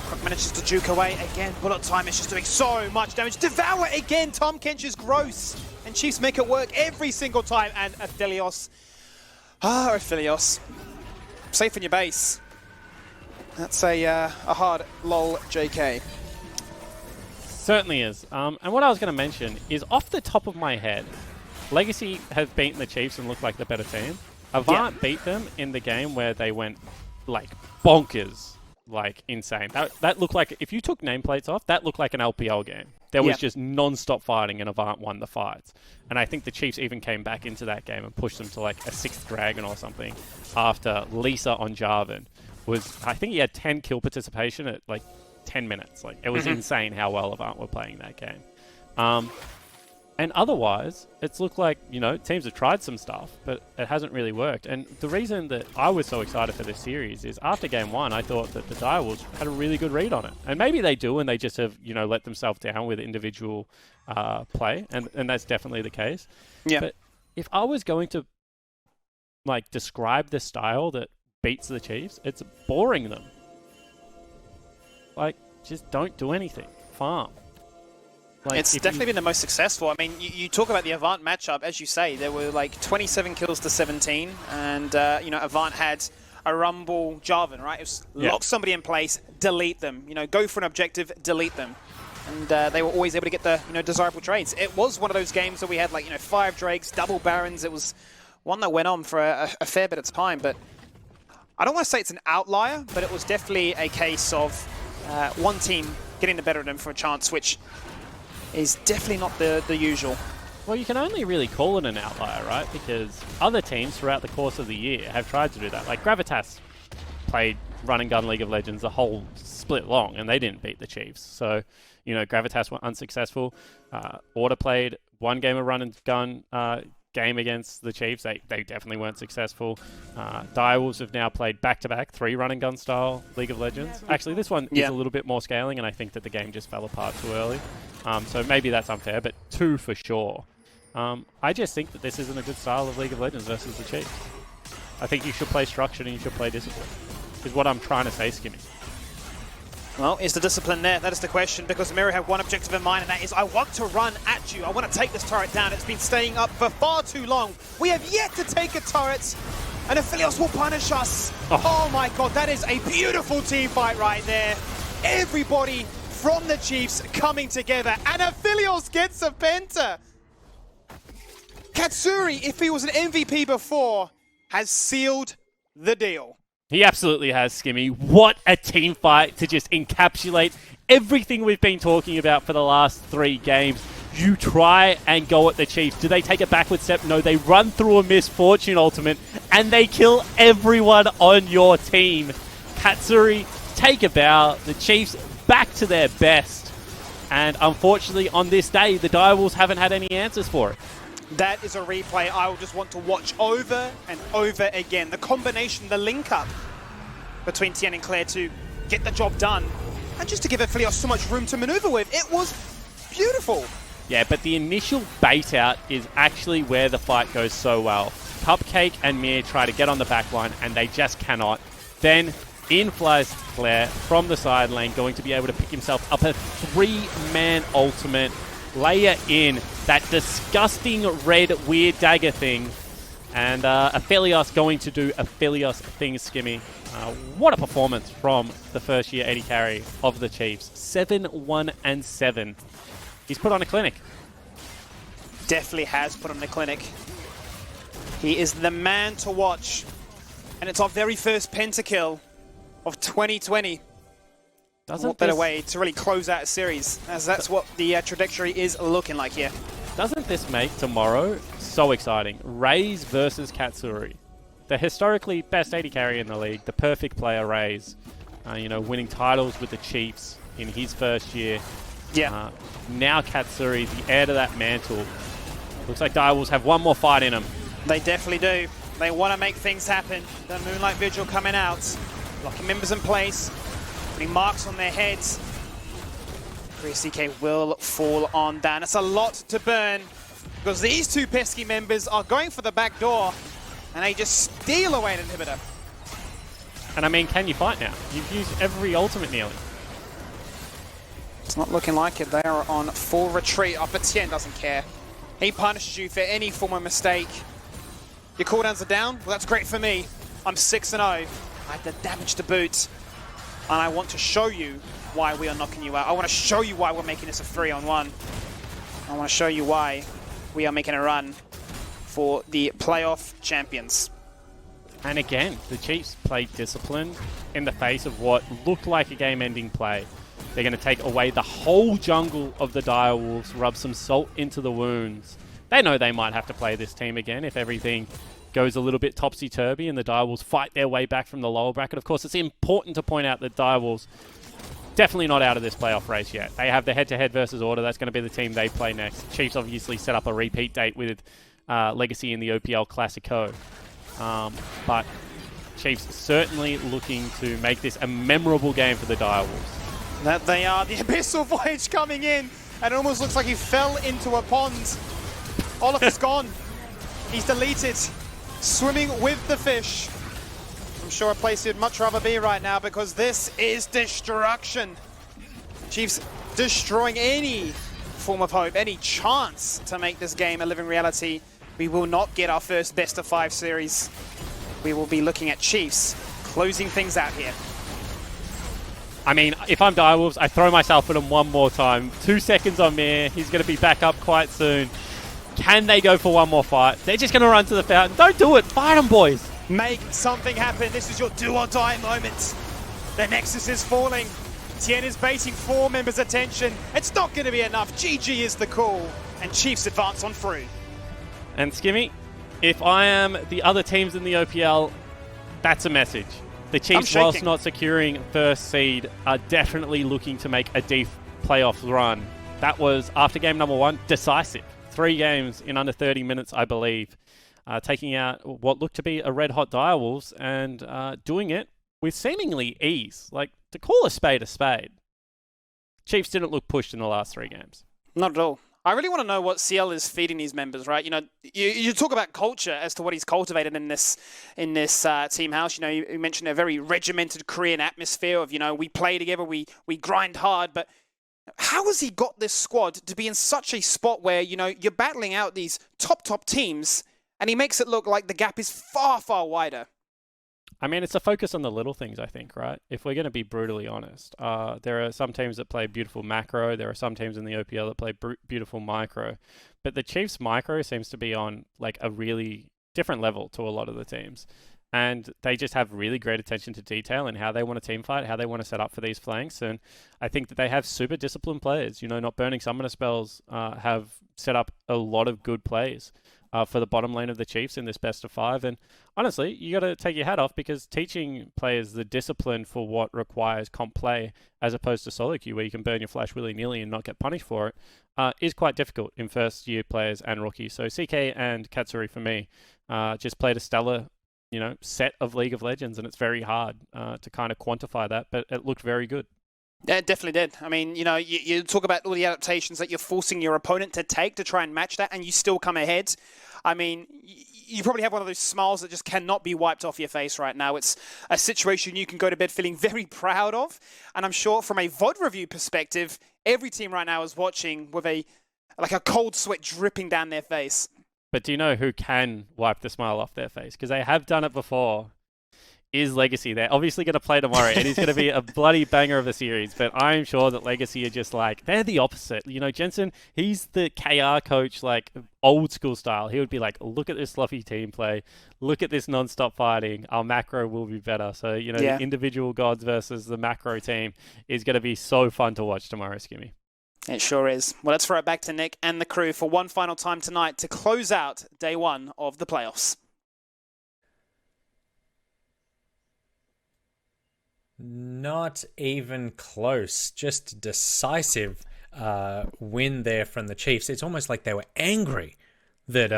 Croc manages to juke away again. Bullet time is just doing so much damage. Devour again. Tom Kench is gross, and Chiefs make it work every single time. And Aphelios, Aphelios, safe in your base. That's a hard lol, JK. Certainly is. And what I was going to mention is, off the top of my head, Legacy has beaten the Chiefs and looked like the better team. Avant beat them in the game where they went, like, bonkers, like, insane. That looked like, if you took nameplates off, that looked like an LPL game. There was just non-stop fighting, and Avant won the fights. And I think the Chiefs even came back into that game and pushed them to, like, a 6th Dragon or something after Lisa on Jarvan I think he had 10 kill participation at, like, 10 minutes. Like, it was insane how well Avant were playing that game. And otherwise, it's looked like, you know, teams have tried some stuff, but it hasn't really worked. And the reason that I was so excited for this series is after game 1, I thought that the Direwolves had a really good read on it. And maybe they do, and they just have, you know, let themselves down with individual play, and that's definitely the case. Yeah. But if I was going to, like, describe the style that beats the Chiefs, it's boring them. Like, just don't do anything. Farm. Like, it's definitely been the most successful. I mean, you talk about the Avant matchup, as you say, there were like 27 kills to 17, and you know, Avant had a Rumble Jarvan, right? It was lock somebody in place, delete them. You know, go for an objective, delete them, and they were always able to get the, you know, desirable trades. It was one of those games where we had, like, you know, 5 Drakes, double Barons. It was one that went on for a fair bit of time, but I don't want to say it's an outlier, but it was definitely a case of one team getting the better of them for a chance, which is definitely not the usual. Well, you can only really call it an outlier, right? Because other teams throughout the course of the year have tried to do that. Like Gravitas played Run and Gun League of Legends the whole split long, and they didn't beat the Chiefs. So, you know, Gravitas were unsuccessful. Order played one game of Run and Gun game against the Chiefs. They definitely weren't successful. Direwolves have now played back-to-back 3 Run and Gun style League of Legends. Actually, this one is a little bit more scaling, and I think that the game just fell apart too early. So maybe that's unfair, but 2 for sure. I just think that this isn't a good style of League of Legends versus the Chiefs. I think you should play structured and you should play discipline, is what I'm trying to say, Skimmy. Well, is the discipline there? That is the question, because Miri have one objective in mind, and that is, I want to run at you. I want to take this turret down. It's been staying up for far too long. We have yet to take a turret, and Aphelios will punish us. Oh my god, that is a beautiful team fight right there. Everybody from the Chiefs coming together, and Aphelios gets a penta. Katsuri, if he was an MVP before, has sealed the deal. He absolutely has, Skimmy. What a team fight to just encapsulate everything we've been talking about for the last 3 games. You try and go at the Chiefs. Do they take a backward step? No, they run through a Misfortune ultimate and they kill everyone on your team. Katsuri, take a bow. The Chiefs back to their best. And unfortunately, on this day, the Direwolves haven't had any answers for it. That is a replay I will just want to watch over and over again. The combination, the link-up between Tien and Claire to get the job done, and just to give Aphelios so much room to maneuver with. It was beautiful. Yeah, but the initial bait out is actually where the fight goes so well. Cupcake and Mir try to get on the back line, and they just cannot. Then in flies Claire from the side lane, going to be able to pick himself up a 3-man ultimate. Layer in that disgusting red weird dagger thing, and Aphelios going to do Aphelios things, Skimmy. What a performance from the first year AD carry of the Chiefs. 7-1-7. He's put on a clinic. Definitely has put on a clinic. He is the man to watch, and it's our very first pentakill of 2020. What better way to really close out a series, as that's what the trajectory is looking like here. Doesn't this make tomorrow so exciting? Raze versus Katsuri. The historically best AD carry in the league, the perfect player Raze. You know, winning titles with the Chiefs. in his first year. Yeah. Now Katsuri, the heir to that mantle. Looks like Direwolves have one more fight in them. They definitely do. They want to make things happen. The Moonlight Vigil coming out, locking members in place, putting marks on their heads. CK will fall on down. It's a lot to burn because these two pesky members are going for the back door and they just steal away an inhibitor. And I mean, can you fight now? You've used every ultimate nearly. It's not looking like it. They are on full retreat. Oh, but Tien doesn't care. He punishes you for any form of mistake. Your cooldowns are down? Well, that's great for me. I'm 6-0. I have the damage to boot. And I want to show you why we are knocking you out. I want to show you why we're making this a 3-on-1. I want to show you why we are making a run for the playoff champions. And again, the Chiefs played disciplined in the face of what looked like a game-ending play. They're going to take away the whole jungle of the Direwolves, rub some salt into the wounds. They know they might have to play this team again if everything goes a little bit topsy-turvy and the Direwolves fight their way back from the lower bracket. Of course, it's important to point out that Direwolves definitely not out of this playoff race yet. They have the head-to-head versus Order. That's going to be the team they play next. Chiefs obviously set up a repeat date with Legacy in the OPL Classico. But Chiefs certainly looking to make this a memorable game for the Direwolves. That they are. The Abyssal Voyage coming in, and it almost looks like he fell into a pond. Olaf is gone. He's deleted. Swimming with the fish. I'm sure a place he'd much rather be right now because this is destruction. Chiefs destroying any form of hope, any chance to make this game a living reality. We will not get our first best of 5 series. We will be looking at Chiefs closing things out here. I mean, if I'm Direwolves, I throw myself at him one more time. 2 seconds on Mir. He's going to be back up quite soon. Can they go for one more fight? They're just going to run to the fountain. Don't do it. Fight them, boys. Make something happen. This is your do or die moment. The Nexus is falling. Tien is baiting 4 members' attention. It's not going to be enough. GG is the call. And Chiefs advance on through. And Skimmy, if I am the other teams in the OPL, that's a message. The Chiefs, whilst not securing first seed, are definitely looking to make a deep playoff run. That was, after game number 1, decisive. 3 games in under 30 minutes, I believe. Taking out what looked to be a red-hot Direwolves and doing it with seemingly ease. Like, to call a spade, Chiefs didn't look pushed in the last 3 games. Not at all. I really want to know what CL is feeding these members, right? You know, you talk about culture as to what he's cultivated in this team house. You know, you mentioned a very regimented Korean atmosphere of, you know, we play together, we grind hard, but how has he got this squad to be in such a spot where, you know, you're battling out these top teams and he makes it look like the gap is far wider? I mean, it's a focus on the little things, I think, right? If we're going to be brutally honest, there are some teams that play beautiful macro. There are some teams in the OPL that play beautiful micro. But the Chiefs' micro seems to be on like a really different level to a lot of the teams. And they just have really great attention to detail in how they want to team fight, how they want to set up for these flanks. And I think that they have super disciplined players. You know, not burning summoner spells have set up a lot of good plays for the bottom lane of the Chiefs in this best of 5. And honestly, you got to take your hat off because teaching players the discipline for what requires comp play as opposed to solo queue where you can burn your flash willy-nilly and not get punished for it is quite difficult in first-year players and rookies. So CK and Katsuri, for me, just played a stellar set of League of Legends, and it's very hard to kind of quantify that, but it looked very good. Yeah, it definitely did. I mean, you know, you talk about all the adaptations that you're forcing your opponent to take to try and match that, and you still come ahead. I mean, you probably have one of those smiles that just cannot be wiped off your face right now. It's a situation you can go to bed feeling very proud of, and I'm sure from a VOD review perspective, every team right now is watching with a cold sweat dripping down their face. But do you know who can wipe the smile off their face? Because they have done it before. Is Legacy. They're obviously going to play tomorrow, and it's going to be a bloody banger of a series. But I'm sure that Legacy are just like, they're the opposite. You know, Jensen, he's the KR coach, like old school style. He would be like, look at this fluffy team play. Look at this non-stop fighting. Our macro will be better. So, you know, The individual gods versus the macro team is going to be so fun to watch tomorrow, Skimmy. It sure is. Well, let's throw it back to Nick and the crew for one final time tonight to close out day 1 of the playoffs. Not even close. Just decisive win there from the Chiefs. It's almost like they were angry that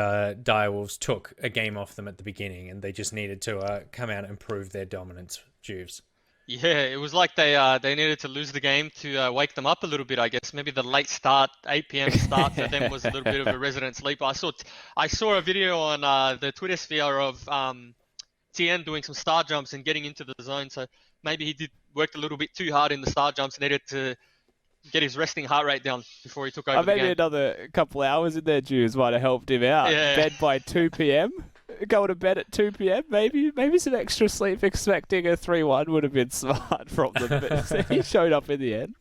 Direwolves took a game off them at the beginning, and they just needed to come out and prove their dominance, Juves. Yeah, it was like they needed to lose the game to wake them up a little bit, I guess. Maybe the late start, 8 p.m. start for them was a little bit of a resident sleeper. I saw a video on the Twitter sphere of TN doing some star jumps and getting into the zone. So maybe he worked a little bit too hard in the star jumps and needed to get his resting heart rate down before he took over the maybe game. another couple hours in there, Jews, might have helped him out. Yeah. Bed by 2 p.m. Going to bed at 2 p.m. Maybe some extra sleep. Expecting a 3-1 would have been smart from them, but he showed up in the end.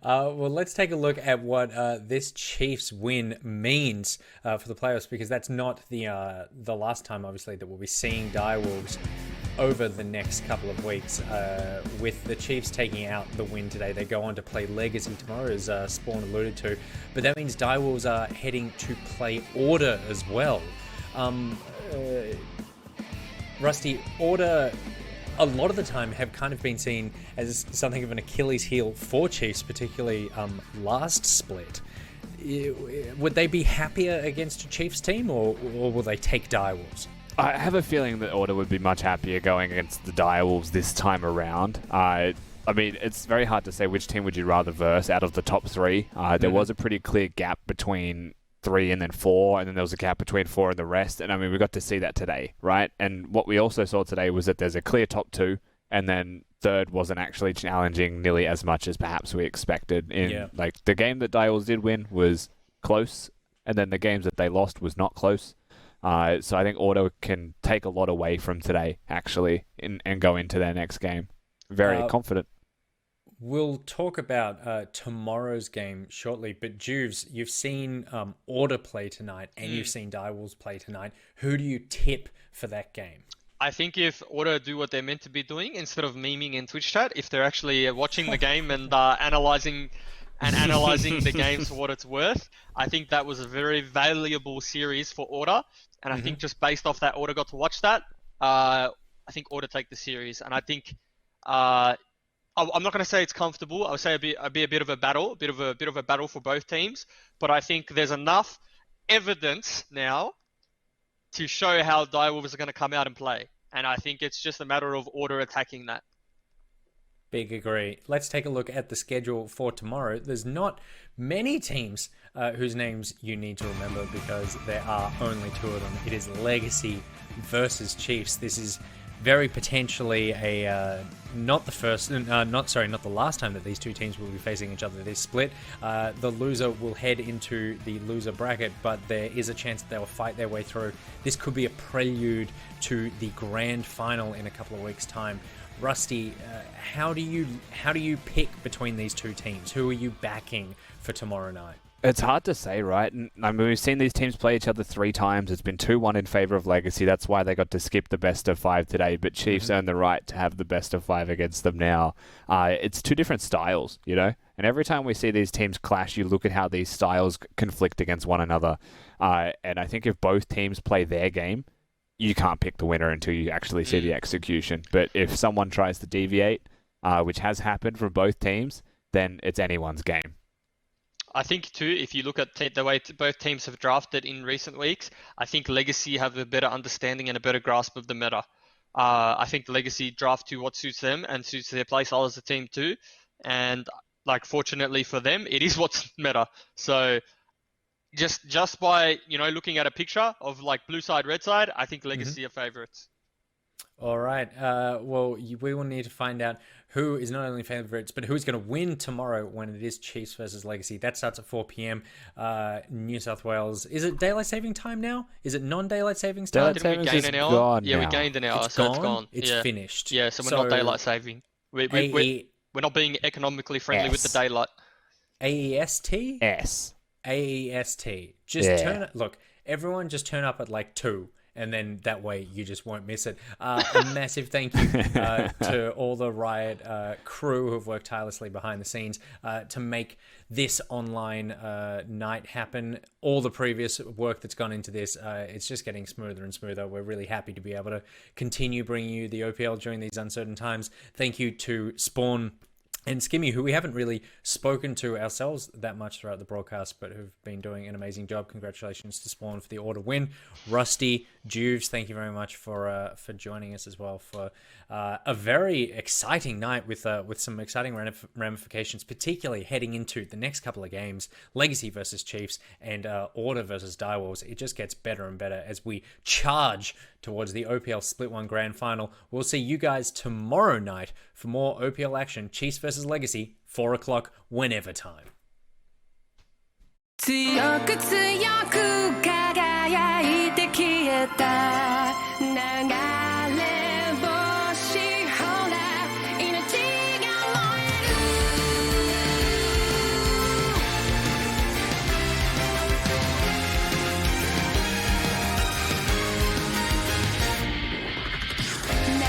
Well, let's take a look at what this Chiefs win means for the playoffs, because that's not the last time, obviously, that we'll be seeing Direwolves over the next couple of weeks. With the Chiefs taking out the win today, they go on to play Legacy tomorrow, as Spawn alluded to. But that means Direwolves are heading to play Order as well. Rusty, Order a lot of the time have kind of been seen as something of an Achilles heel for Chiefs, particularly last split. Would they be happier against a Chiefs team, or will they take Direwolves? I have a feeling that Order would be much happier going against the Direwolves this time around. I mean, it's very hard to say which team would you rather verse out of the top three. There was a pretty clear gap between 3 and then 4, and then there was a gap between 4 and the rest. And I mean, we got to see that today, right? And what we also saw today was that there's a clear top 2, and then third wasn't actually challenging nearly as much as perhaps we expected. Like, the game that Direwolves did win was close, and then the games that they lost was not close. So I think Order can take a lot away from today, actually, and go into their next game very confident. We'll talk about tomorrow's game shortly, but Juves, you've seen Order play tonight, and you've seen Direwolves play tonight. Who do you tip for that game? I think if Order do what they're meant to be doing, instead of memeing in Twitch chat, if they're actually watching the game and analyzing the games for what it's worth, I think that was a very valuable series for Order. And I think just based off that, Order got to watch that. I think Order take the series, and I think I'm not going to say it's comfortable. I would say it'd be a bit of a battle, a bit of a battle for both teams. But I think there's enough evidence now to show how Direwolves are going to come out and play, and I think it's just a matter of Order attacking that. Big agree. Let's take a look at the schedule for tomorrow. There's not many teams whose names you need to remember, because there are only 2 of them. It is Legacy versus Chiefs. This is very potentially not the last time that these two teams will be facing each other this split. The loser will head into the loser bracket, but there is a chance that they will fight their way through. This could be a prelude to the grand final in a couple of weeks' time. Rusty, how do you pick between these two teams? Who are you backing for tomorrow night? It's hard to say, right? And I mean, we've seen these teams play each other 3 times. It's been 2-1 in favor of Legacy. That's why they got to skip the best of 5 today. But Chiefs earn the right to have the best of 5 against them now. It's 2 different styles, you know? And every time we see these teams clash, you look at how these styles conflict against one another. And I think if both teams play their game, you can't pick the winner until you actually see the execution. But if someone tries to deviate, which has happened from both teams, then it's anyone's game. I think too, if you look at the way both teams have drafted in recent weeks, I think Legacy have a better understanding and a better grasp of the meta. I think Legacy draft to what suits them and suits their play style as a team too. And like, fortunately for them, it is what's meta. So just by, looking at a picture of like blue side, red side, I think Legacy are favorites. All right. Well, we will need to find out who is not only favorites, but who's going to win tomorrow when it is Chiefs versus Legacy. That starts at 4 p.m. New South Wales. Is it daylight saving time now? Is it non-daylight savings time? Daylight savings is hour? gone Yeah, now. we gained an hour, It's so gone? it's gone. It's finished. Yeah, so we're not daylight saving. We're not being economically friendly with the daylight. AEST? S. AEST. Just look, everyone just turn up at like 2, and then that way you just won't miss it. A massive thank you to all the Riot crew who have worked tirelessly behind the scenes to make this online night happen. All the previous work that's gone into this, it's just getting smoother and smoother. We're really happy to be able to continue bringing you the OPL during these uncertain times. Thank you to Spawn and Skimmy, who we haven't really spoken to ourselves that much throughout the broadcast, but who've been doing an amazing job. Congratulations to Spawn for the order win. Rusty, Juves, thank you very much for joining us as well for a very exciting night with some exciting ramifications, particularly heading into the next couple of games, Legacy versus Chiefs and Order versus Direwolves. It just gets better and better as we charge towards the OPL Split 1 Grand Final. We'll see you guys tomorrow night for more OPL action. Chiefs versus Legacy, 4 o'clock, whenever time. 強く強く輝いて消えた流れ星ほら命が燃える何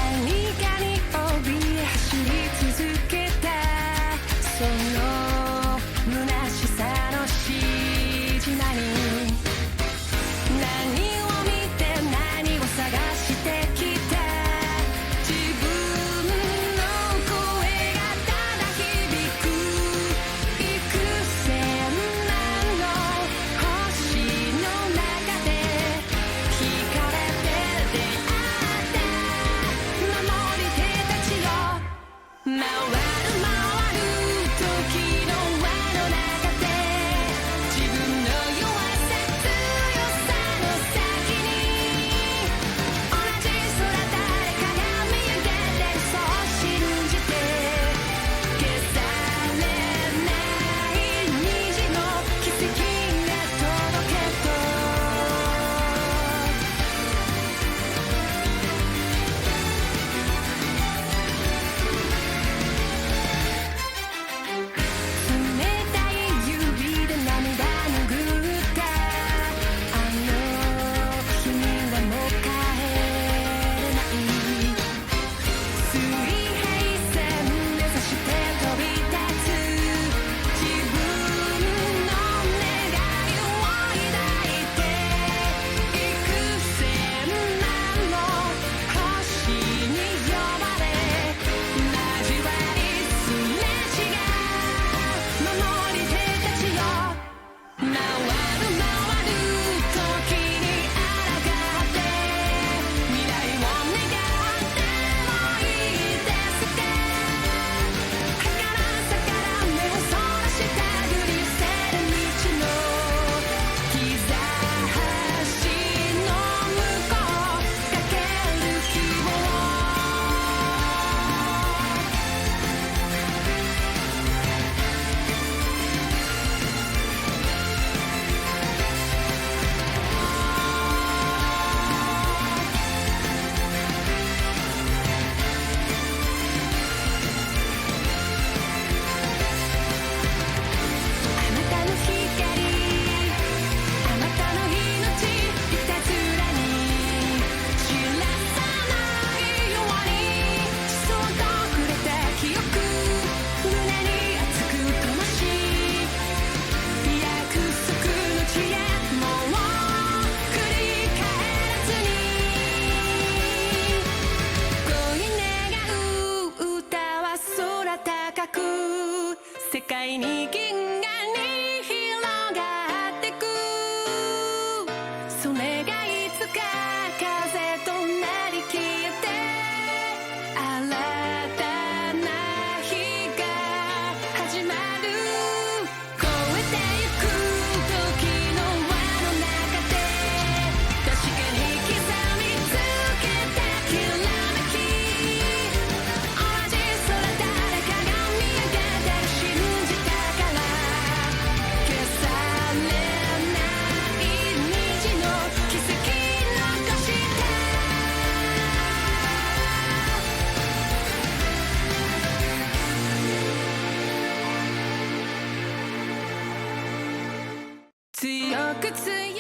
かに怯え走り続けたその虚しさのしじまに何を見て何を探してきた自分の声がただ響く幾千万の星の中で惹かれて出会った守り手たちよ回る回る時の輪の中で自分の弱さ強さの先に同じ空誰かが見上げてそう信じて消されない虹の奇跡が届けと冷たい指で涙拭ったあの日にはもう帰れない水平線目指して飛び立つ自分の願いを抱いて幾千万の星に呼ばれ交わりすれ違う守り手たちよ回る回る時に抗って未来を願ってもいいですか儚さから目をそらしたぐり捨てる道の兆しの向こうかける希望あなたの光あなたの命いたずらに知らさないようにそっとくれた記憶胸に熱く灯し約束の地へもう繰り返らずに恋願う歌は空高く世界に銀河に広がってくそれがいつか風となり消えて新たな日が始まる越えてゆく時の輪の中で確かに刻みつけたきらめき同じ空誰かが見上げて信じたから消されない虹の奇跡残した強く強